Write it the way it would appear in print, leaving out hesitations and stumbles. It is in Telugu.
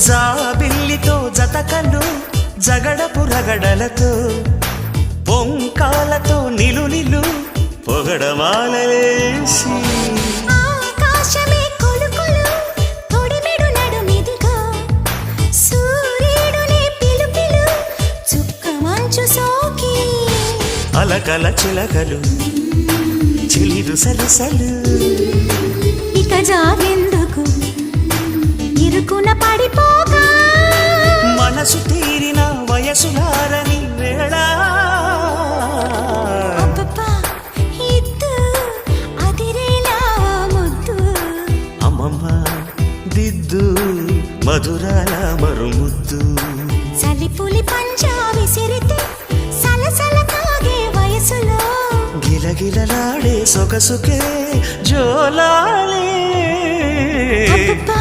జాబిల్లితో జతకలు జగడపు రగడలతో పొంకాలతో నిలు నిలు పొగడమాలలేసి ఆకాశమే కొలుకొలు తొడిమెడు నడుమిదిగా సూర్యుడునే పిలుపిలు చుక్క మంచు సోకి అలకల చిలకలు చిలిరు సలసలు ఇక జాగెందుకు ఇరుకున పడిపోక మనసు తీరిన వయసులారని వేళ అబ్బబ్బా ఇద్దు అదిరేలా ముద్దు అమ్మమ్మ దిద్దు మధురాల మరుముద్దు చలిపులి పంజా విసిరితే సలసల తాగే వయసులో గిలగిలలాడే సొగసుకే జోలాలే అబ్బబ్బా